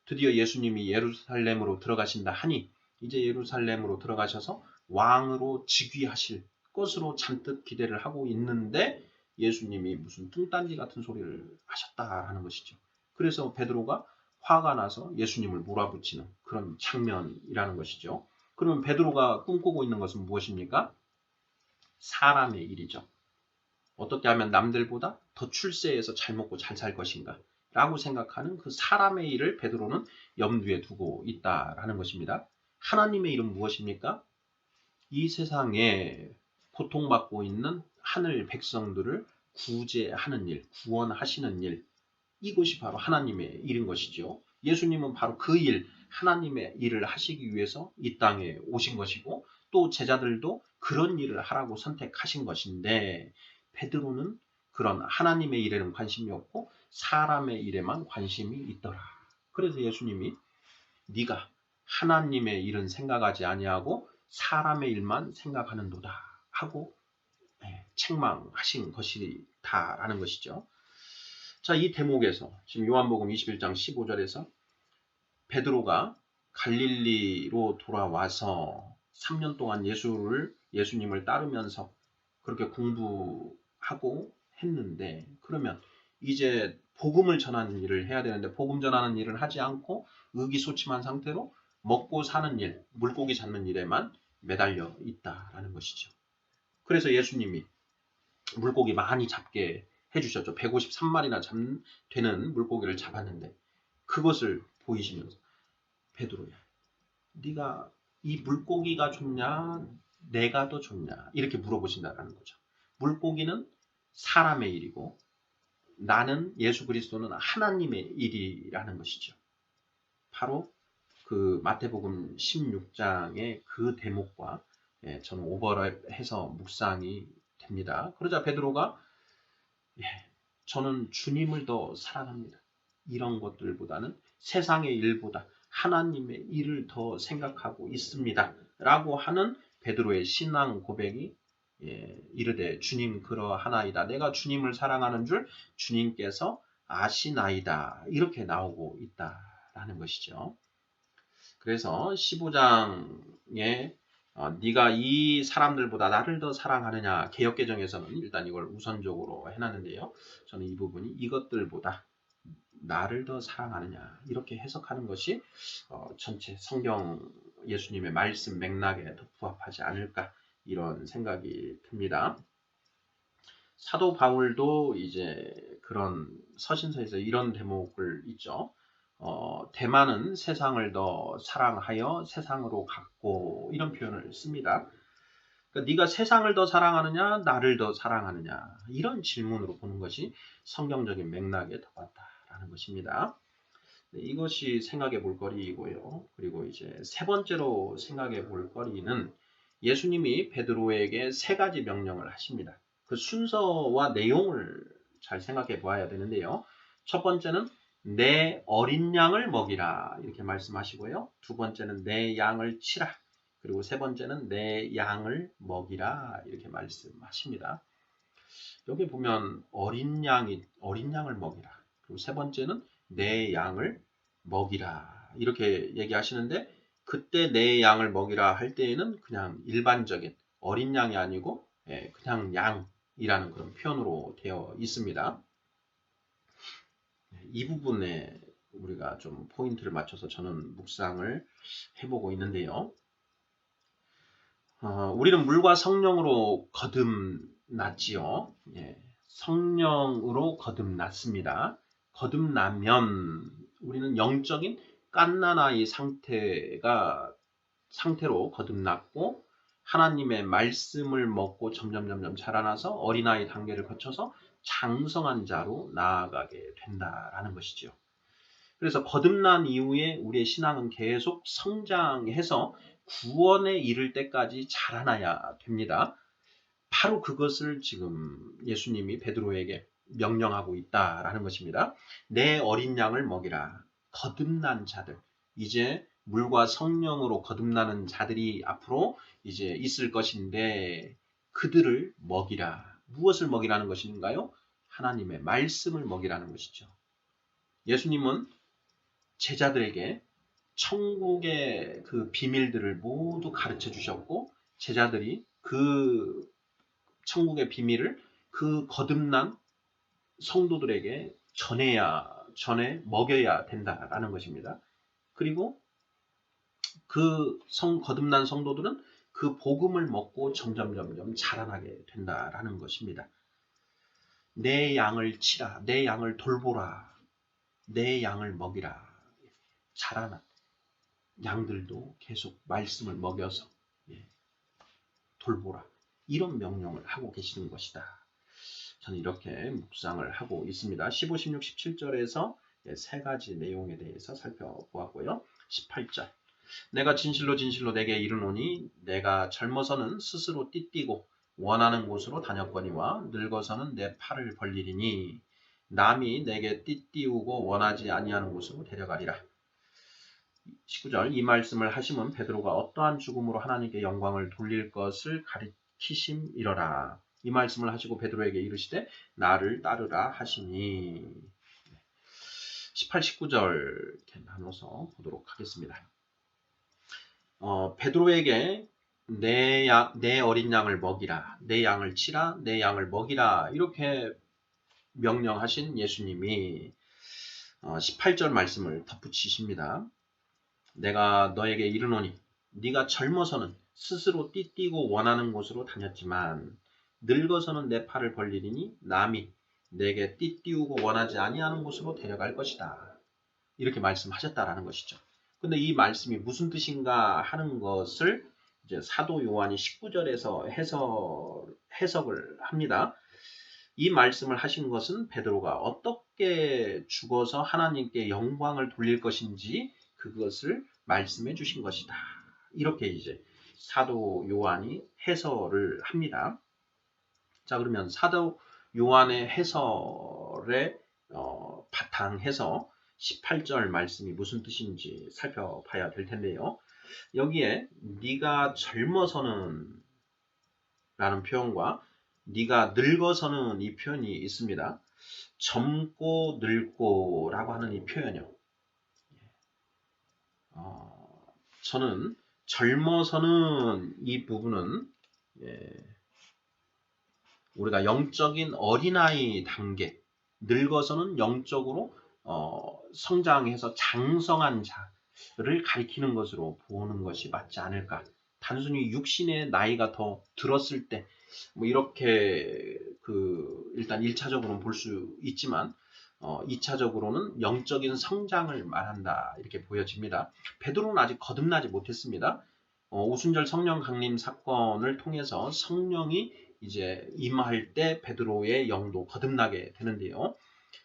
A: 드디어 예수님이 예루살렘으로 들어가신다 하니 이제 예루살렘으로 들어가셔서 왕으로 즉위하실 것으로 잔뜩 기대를 하고 있는데 예수님이 무슨 뚱딴지 같은 소리를 하셨다라는 것이죠. 그래서 베드로가 화가 나서 예수님을 몰아붙이는 그런 장면이라는 것이죠. 그러면 베드로가 꿈꾸고 있는 것은 무엇입니까? 사람의 일이죠. 어떻게 하면 남들보다 더 출세해서 잘 먹고 잘 살 것인가 라고 생각하는 그 사람의 일을 베드로는 염두에 두고 있다라는 것입니다. 하나님의 일은 무엇입니까? 이 세상에 고통받고 있는 하늘 백성들을 구제하는 일, 구원하시는 일, 이것이 바로 하나님의 일인 것이죠. 예수님은 바로 그 일, 하나님의 일을 하시기 위해서 이 땅에 오신 것이고 또 제자들도 그런 일을 하라고 선택하신 것인데 베드로는 그런 하나님의 일에는 관심이 없고 사람의 일에만 관심이 있더라. 그래서 예수님이 네가 하나님의 일은 생각하지 아니하고 사람의 일만 생각하는도다 하고 책망하신 것이다라는 것이죠. 자, 이 대목에서 지금 요한복음 21장 15절에서 베드로가 갈릴리로 돌아와서 3년 동안 예수님을 따르면서 그렇게 공부하고 했는데 그러면 이제 복음을 전하는 일을 해야 되는데 복음 전하는 일을 하지 않고 의기소침한 상태로 먹고 사는 일, 물고기 잡는 일에만 매달려 있다라는 것이죠. 그래서 예수님이 물고기 많이 잡게 해주셨죠. 153마리나 되는 물고기를 잡았는데 그것을 보이시면서 베드로야, 네가 이 물고기가 좋냐 내가 더 좋냐 이렇게 물어보신다는 거죠. 물고기는 사람의 일이고 나는 예수 그리스도는 하나님의 일이라는 것이죠. 바로 그 마태복음 16장의 그 대목과 저는 오버랩해서 묵상이 됩니다. 그러자 베드로가 저는 주님을 더 사랑합니다. 이런 것들보다는 세상의 일보다 하나님의 일을 더 생각하고 있습니다. 라고 하는 베드로의 신앙 고백이 이르되 주님 그러하나이다. 내가 주님을 사랑하는 줄 주님께서 아시나이다. 이렇게 나오고 있다라는 것이죠. 그래서 15장에 네가 이 사람들보다 나를 더 사랑하느냐 개역개정에서는 일단 이걸 우선적으로 해놨는데요. 저는 이 부분이 이것들보다 나를 더 사랑하느냐 이렇게 해석하는 것이 전체 성경 예수님의 말씀 맥락에 더 부합하지 않을까 이런 생각이 듭니다. 사도 바울도 이제 그런 서신서에서 이런 대목을 있죠. 대만은 세상을 더 사랑하여 세상으로 갔고 이런 표현을 씁니다. 그러니까 네가 세상을 더 사랑하느냐 나를 더 사랑하느냐 이런 질문으로 보는 것이 성경적인 맥락에 더 맞다라는 것입니다. 네, 이것이 생각해 볼 거리이고요. 그리고 이제 세 번째로 생각해 볼 거리는 예수님이 베드로에게 세 가지 명령을 하십니다. 그 순서와 내용을 잘 생각해 보아야 되는데요. 첫 번째는 내 어린 양을 먹이라 이렇게 말씀하시고요. 두 번째는 내 양을 치라. 그리고 세 번째는 내 양을 먹이라 이렇게 말씀하십니다. 여기 보면 어린 양을 먹이라. 그리고 세 번째는 내 양을 먹이라 이렇게 얘기하시는데 그때 내 양을 먹이라 할 때에는 그냥 일반적인 어린 양이 아니고 그냥 양이라는 그런 표현으로 되어 있습니다. 이 부분에 우리가 좀 포인트를 맞춰서 저는 묵상을 해보고 있는데요. 우리는 물과 성령으로 거듭났지요. 성령으로 거듭났습니다. 거듭나면 우리는 영적인 갓난아이 상태로 거듭났고 하나님의 말씀을 먹고 점점 자라나서 어린아이 단계를 거쳐서 장성한 자로 나아가게 된다라는 것이죠. 그래서 거듭난 이후에 우리의 신앙은 계속 성장해서 구원에 이를 때까지 자라나야 됩니다. 바로 그것을 지금 예수님이 베드로에게 명령하고 있다라는 것입니다. 내 어린 양을 먹이라. 거듭난 자들, 이제 물과 성령으로 거듭나는 자들이 앞으로 이제 있을 것인데 그들을 먹이라. 무엇을 먹이라는 것인가요? 하나님의 말씀을 먹이라는 것이죠. 예수님은 제자들에게 천국의 그 비밀들을 모두 가르쳐 주셨고 제자들이 그 천국의 비밀을 그 거듭난 성도들에게 먹여야 된다라는 것입니다. 그리고 그 거듭난 성도들은 그 복음을 먹고 점점 자라나게 된다라는 것입니다. 내 양을 치라, 내 양을 돌보라, 내 양을 먹이라. 자라난 양들도 계속 말씀을 먹여서 돌보라. 이런 명령을 하고 계시는 것이다. 저는 이렇게 묵상을 하고 있습니다. 15, 16, 17절에서 세 가지 내용에 대해서 살펴보았고요. 18절. 내가 진실로 내게 이르노니 내가 젊어서는 스스로 띠띠고 원하는 곳으로 다녔거니와 늙어서는 내 팔을 벌리리니 남이 내게 띠띠우고 원하지 아니하는 곳으로 데려가리라. 19절. 이 말씀을 하시면 베드로가 어떠한 죽음으로 하나님께 영광을 돌릴 것을 가리키심이러라. 이 말씀을 하시고 베드로에게 이르시되 나를 따르라 하시니. 18, 19절 이렇게 나눠서 보도록 하겠습니다. 베드로에게 내 어린 양을 먹이라, 내 양을 치라, 내 양을 먹이라 이렇게 명령하신 예수님이 18절 말씀을 덧붙이십니다. 내가 너에게 이르노니 네가 젊어서는 스스로 띠띠고 원하는 곳으로 다녔지만 늙어서는 내 팔을 벌리리니 남이 내게 띠띠우고 원하지 아니하는 곳으로 데려갈 것이다. 이렇게 말씀하셨다라는 것이죠. 근데 이 말씀이 무슨 뜻인가 하는 것을 이제 사도 요한이 19절에서 해석을 합니다. 이 말씀을 하신 것은 베드로가 어떻게 죽어서 하나님께 영광을 돌릴 것인지 그것을 말씀해 주신 것이다. 이렇게 이제 사도 요한이 해설을 합니다. 자, 그러면 사도 요한의 해설에 바탕해서 18절 말씀이 무슨 뜻인지 살펴봐야 될 텐데요. 여기에 네가 젊어서는 라는 표현과 네가 늙어서는 이 표현이 있습니다. 젊고 늙고 라고 하는 이 표현이요. 저는 젊어서는 이 부분은 우리가 영적인 어린아이 단계, 늙어서는 영적으로 성장해서 장성한 자를 가리키는 것으로 보는 것이 맞지 않을까. 단순히 육신의 나이가 더 들었을 때 뭐 이렇게 일단 1차적으로는 볼 수 있지만 2차적으로는 영적인 성장을 말한다 이렇게 보여집니다. 베드로는 아직 거듭나지 못했습니다. 오순절 성령 강림 사건을 통해서 성령이 이제 임할 때 베드로의 영도 거듭나게 되는데요.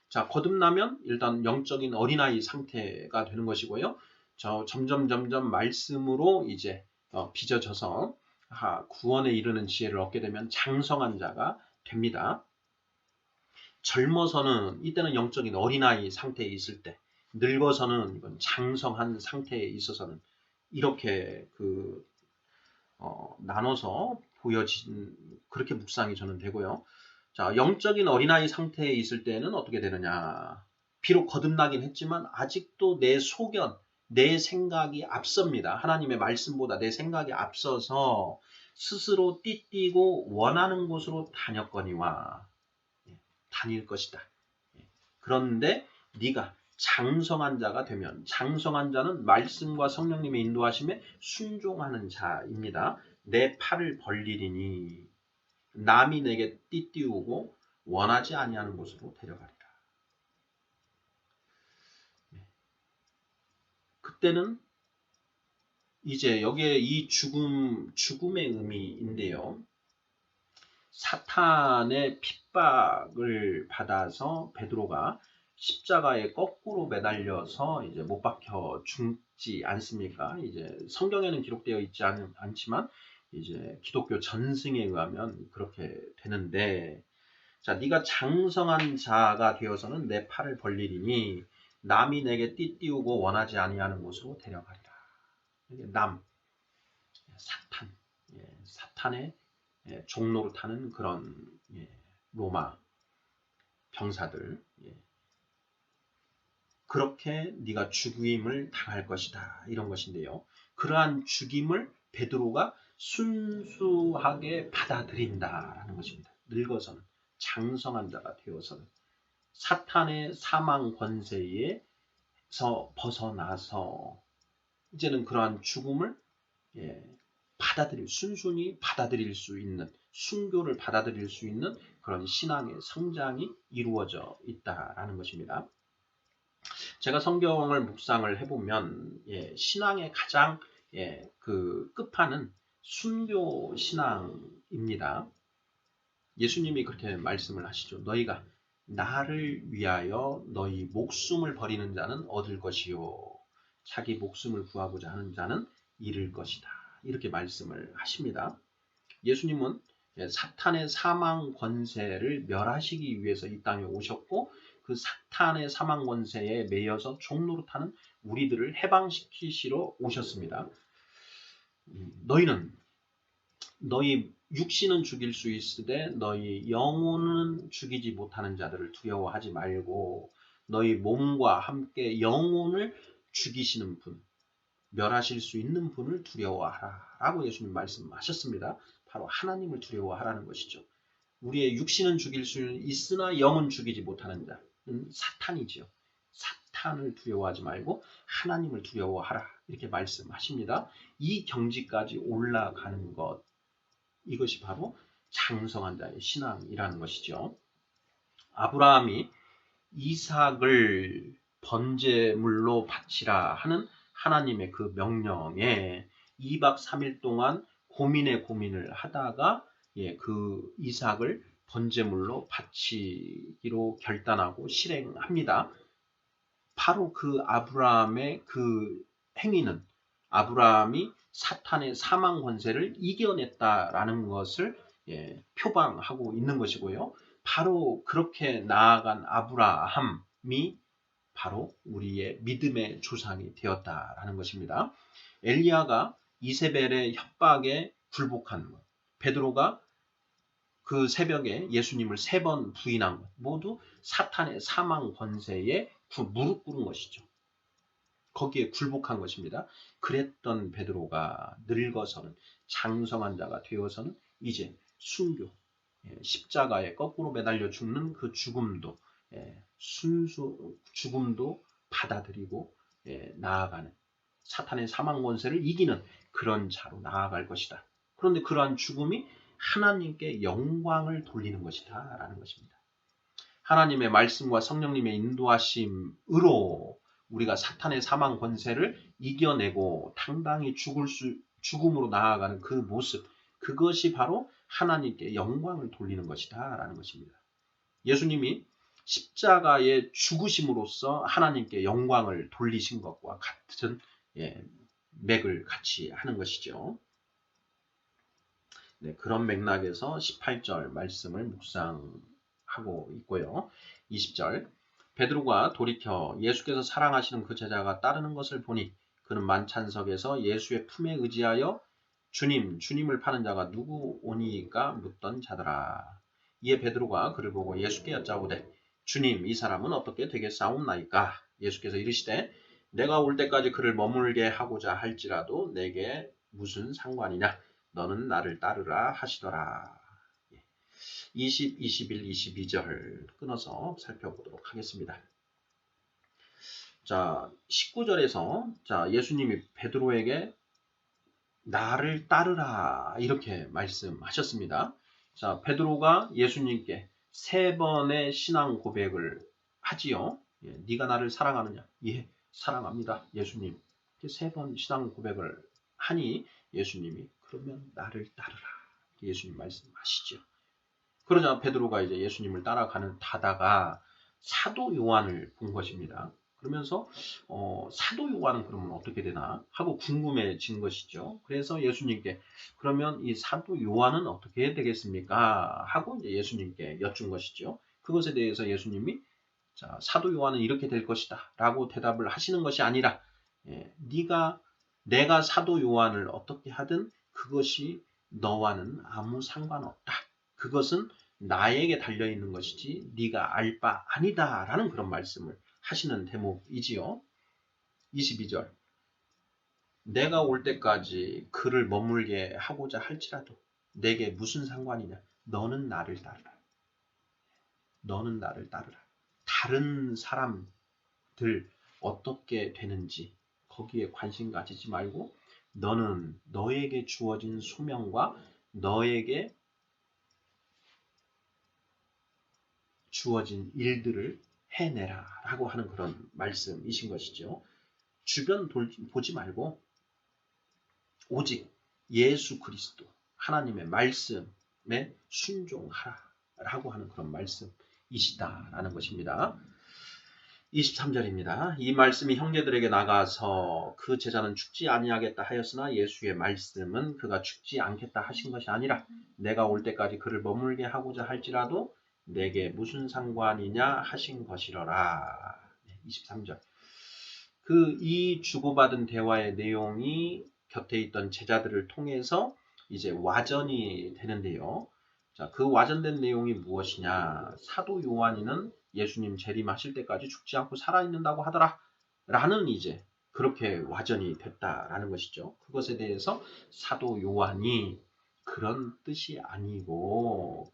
A: 자, 거듭나면 일단 영적인 어린아이 상태가 되는 것이고요. 점점 말씀으로 이제 빚어져서 구원에 이르는 지혜를 얻게 되면 장성한 자가 됩니다. 젊어서는 이때는 영적인 어린아이 상태에 있을 때, 늙어서는 이건 장성한 상태에 있어서는 이렇게 나눠서 보여진 그렇게 묵상이 저는 되고요. 자, 영적인 어린아이 상태에 있을 때는 어떻게 되느냐? 비록 거듭나긴 했지만 아직도 내 소견, 내 생각이 앞섭니다. 하나님의 말씀보다 내 생각이 앞서서 스스로 띠띠고 원하는 곳으로 다녔거니와 다닐 것이다. 그런데 네가 장성한 자가 되면, 장성한 자는 말씀과 성령님의 인도하심에 순종하는 자입니다. 내 팔을 벌리리니 남이 내게 띠띠우고 원하지 아니하는 곳으로 데려가리라. 그때는 이제 여기에 이 죽음의 의미인데요. 사탄의 핍박을 받아서 베드로가 십자가에 거꾸로 매달려서 이제 못 박혀 죽지 않습니까? 이제 성경에는 기록되어 있지 않지만 이제 기독교 전승에 의하면 그렇게 되는데, 자, 네가 장성한 자가 되어서는 내 팔을 벌리리니 남이 내게 띠띠우고 원하지 아니하는 곳으로 데려가리라. 사탄, 사탄의 종로로 타는 그런 로마 병사들, 그렇게 네가 죽임을 당할 것이다 이런 것인데요. 그러한 죽임을 베드로가 순수하게 받아들인다라는 것입니다. 늙어서는, 장성한 자가 되어서는, 사탄의 사망 권세에서 벗어나서 이제는 그러한 죽음을 순순히 받아들일 수 있는, 순교를 받아들일 수 있는 그런 신앙의 성장이 이루어져 있다라는 것입니다. 제가 성경을 묵상을 해보면 신앙의 가장 그 끝판은 순교 신앙입니다. 예수님이 그렇게 말씀을 하시죠. 너희가 나를 위하여 너희 목숨을 버리는 자는 얻을 것이요 자기 목숨을 구하고자 하는 자는 잃을 것이다. 이렇게 말씀을 하십니다. 예수님은 사탄의 사망 권세를 멸하시기 위해서 이 땅에 오셨고, 그 사탄의 사망 권세에 매여서 종로로 타는 우리들을 해방시키시러 오셨습니다. 너희는 너희 육신은 죽일 수 있으되 너희 영혼은 죽이지 못하는 자들을 두려워하지 말고 너희 몸과 함께 영혼을 죽이시는 분, 멸하실 수 있는 분을 두려워하라 라고 예수님 말씀하셨습니다. 바로 하나님을 두려워하라는 것이죠. 우리의 육신은 죽일 수 있으나 영은 죽이지 못하는 자는 사탄이지요. 사탄을 두려워하지 말고 하나님을 두려워하라 이렇게 말씀하십니다. 이 경지까지 올라가는 것, 이것이 바로 장성한 자의 신앙이라는 것이죠. 아브라함이 이삭을 번제물로 바치라 하는 하나님의 그 명령에 2박 3일 동안 고민을 하다가 그 이삭을 번제물로 바치기로 결단하고 실행합니다. 바로 그 아브라함의 그 행위는 아브라함이 사탄의 사망 권세를 이겨냈다라는 것을 표방하고 있는 것이고요. 바로 그렇게 나아간 아브라함이 바로 우리의 믿음의 조상이 되었다라는 것입니다. 엘리야가 이세벨의 협박에 굴복한 것, 베드로가 그 새벽에 예수님을 3번 부인한 것, 모두 사탄의 사망 권세에 무릎 꿇은 것이죠. 거기에 굴복한 것입니다. 그랬던 베드로가 늙어서는, 장성한 자가 되어서는 이제 순교, 십자가에 거꾸로 매달려 죽는 그 죽음도 죽음도 받아들이고 나아가는, 사탄의 사망 권세를 이기는 그런 자로 나아갈 것이다. 그런데 그러한 죽음이 하나님께 영광을 돌리는 것이다 라는 것입니다. 하나님의 말씀과 성령님의 인도하심으로 우리가 사탄의 사망 권세를 이겨내고 당당히 죽음으로 나아가는 그 모습, 그것이 바로 하나님께 영광을 돌리는 것이다 라는 것입니다. 예수님이 십자가의 죽으심으로써 하나님께 영광을 돌리신 것과 같은 맥을 같이 하는 것이죠. 네, 그런 맥락에서 18절 말씀을 묵상하고 있고요. 20절 베드로가 돌이켜 예수께서 사랑하시는 그 제자가 따르는 것을 보니 그는 만찬석에서 예수의 품에 의지하여 주님을 파는 자가 누구 오니까 묻던 자더라. 이에 베드로가 그를 보고 예수께 여짜오되 주님, 이 사람은 어떻게 되겠사옵나이까? 예수께서 이르시되 내가 올 때까지 그를 머물게 하고자 할지라도 내게 무슨 상관이냐? 너는 나를 따르라 하시더라. 20, 21, 22절 끊어서 살펴보도록 하겠습니다. 자, 19절에서 예수님이 베드로에게 나를 따르라 이렇게 말씀하셨습니다. 자, 베드로가 예수님께 3번의 신앙 고백을 하지요. 네가 나를 사랑하느냐? 예, 사랑합니다. 예수님. 3번 신앙 고백을 하니 예수님이 그러면 나를 따르라. 예수님 말씀하시죠. 그러자 베드로가 이제 예수님을 따라가다가 사도 요한을 본 것입니다. 그러면서 사도 요한은 그러면 어떻게 되나 하고 궁금해진 것이죠. 그래서 예수님께 그러면 이 사도 요한은 어떻게 되겠습니까? 하고 이제 예수님께 여쭌 것이죠. 그것에 대해서 예수님이 사도 요한은 이렇게 될 것이다 라고 대답을 하시는 것이 아니라 내가 사도 요한을 어떻게 하든 그것이 너와는 아무 상관없다. 그것은 나에게 달려있는 것이지 네가 알 바 아니다 라는 그런 말씀을 하시는 대목이지요. 22절 내가 올 때까지 그를 머물게 하고자 할지라도 내게 무슨 상관이냐. 너는 나를 따르라. 너는 나를 따르라. 다른 사람들 어떻게 되는지 거기에 관심 가지지 말고 너는 너에게 주어진 소명과 너에게 주어진 일들을 해내라 라고 하는 그런 말씀이신 것이죠. 주변 보지 말고 오직 예수 그리스도 하나님의 말씀에 순종하라 라고 하는 그런 말씀이시다라는 것입니다. 23절입니다. 이 말씀이 형제들에게 나가서 그 제자는 죽지 아니하겠다 하였으나 예수의 말씀은 그가 죽지 않겠다 하신 것이 아니라 내가 올 때까지 그를 머물게 하고자 할지라도 내게 무슨 상관이냐 하신 것이러라. 23절. 이 주고받은 대화의 내용이 곁에 있던 제자들을 통해서 이제 와전이 되는데요. 자, 그 와전된 내용이 무엇이냐? 사도 요한이는 예수님 재림하실 때까지 죽지 않고 살아있는다고 하더라. 라는 이제 그렇게 와전이 됐다라는 것이죠. 그것에 대해서 사도 요한이 그런 뜻이 아니고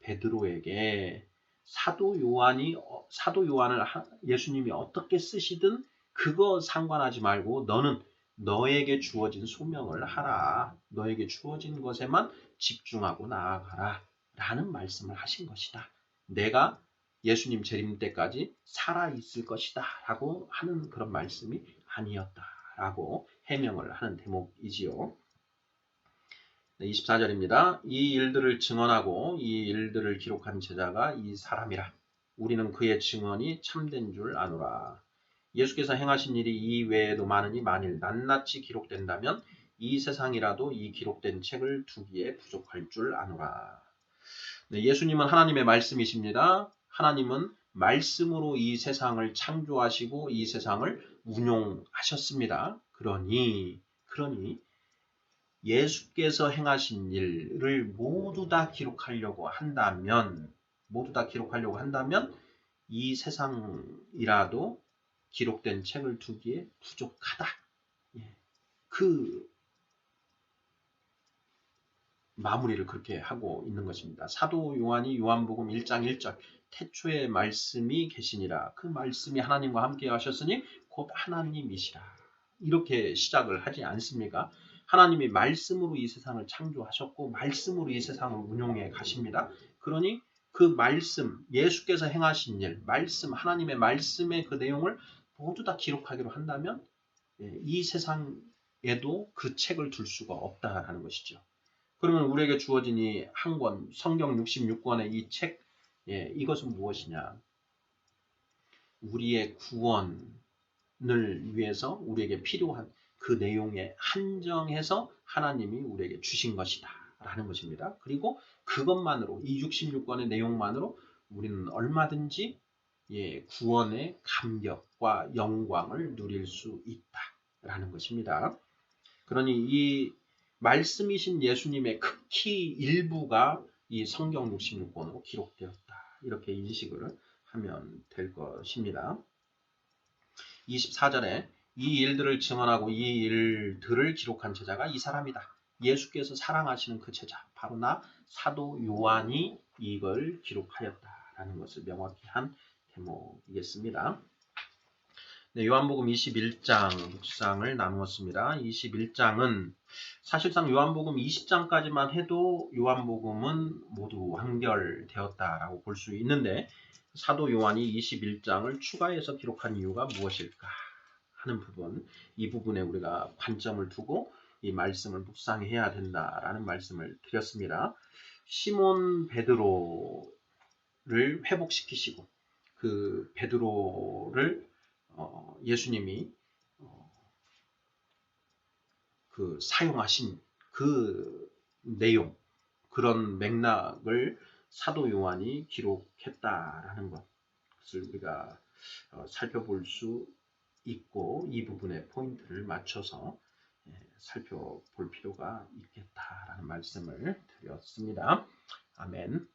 A: 베드로에게 사도 요한을 예수님이 어떻게 쓰시든 그거 상관하지 말고 너는 너에게 주어진 소명을 하라. 너에게 주어진 것에만 집중하고 나아가라. 라는 말씀을 하신 것이다. 내가 예수님 재림 때까지 살아있을 것이다. 라고 하는 그런 말씀이 아니었다. 라고 해명을 하는 대목이지요. 24절입니다. 이 일들을 증언하고 이 일들을 기록한 제자가 이 사람이라. 우리는 그의 증언이 참된 줄 아노라. 예수께서 행하신 일이 이 외에도 많으니 만일 낱낱이 기록된다면 이 세상이라도 이 기록된 책을 두기에 부족할 줄 아노라. 네, 예수님은 하나님의 말씀이십니다. 하나님은 말씀으로 이 세상을 창조하시고 이 세상을 운용하셨습니다. 그러니 예수께서 행하신 일을 모두 다 기록하려고 한다면 이 세상이라도 기록된 책을 두기에 부족하다. 그 마무리를 그렇게 하고 있는 것입니다. 사도 요한이 요한복음 1장 1절 태초에 말씀이 계시니라. 그 말씀이 하나님과 함께 하셨으니 곧 하나님이시라. 이렇게 시작을 하지 않습니까? 하나님이 말씀으로 이 세상을 창조하셨고 말씀으로 이 세상을 운용해 가십니다. 그러니 그 말씀, 예수께서 행하신 일, 말씀, 하나님의 말씀의 그 내용을 모두 다 기록하기로 한다면 이 세상에도 그 책을 둘 수가 없다라는 것이죠. 그러면 우리에게 주어진 이 한 권, 성경 66권의 이 책, 이것은 무엇이냐? 우리의 구원을 위해서 우리에게 필요한 그 내용에 한정해서 하나님이 우리에게 주신 것이다 라는 것입니다. 그리고 그것만으로, 이 66권의 내용만으로 우리는 얼마든지 구원의 감격과 영광을 누릴 수 있다라는 것입니다. 그러니 이 말씀이신 예수님의 극히 일부가 이 성경 66권으로 기록되었다. 이렇게 인식을 하면 될 것입니다. 24절에 이 일들을 증언하고 이 일들을 기록한 제자가 이 사람이다. 예수께서 사랑하시는 그 제자, 바로 나 사도 요한이 이걸 기록하였다라는 것을 명확히 한 대목이겠습니다. 네, 요한복음 21장 묵상을 나누었습니다. 21장은 사실상 요한복음 20장까지만 해도 요한복음은 모두 완결되었다라고 볼 수 있는데 사도 요한이 21장을 추가해서 기록한 이유가 무엇일까 하는 부분, 이 부분에 우리가 관점을 두고 이 말씀을 묵상해야 된다라는 말씀을 드렸습니다. 시몬 베드로를 회복시키시고 그 베드로를 예수님이 그 사용하신 그 내용, 그런 맥락을 사도 요한이 기록했다라는 것을 우리가 살펴볼 수 있고 이 부분에 포인트를 맞춰서 살펴볼 필요가 있겠다라는 말씀을 드렸습니다. 아멘.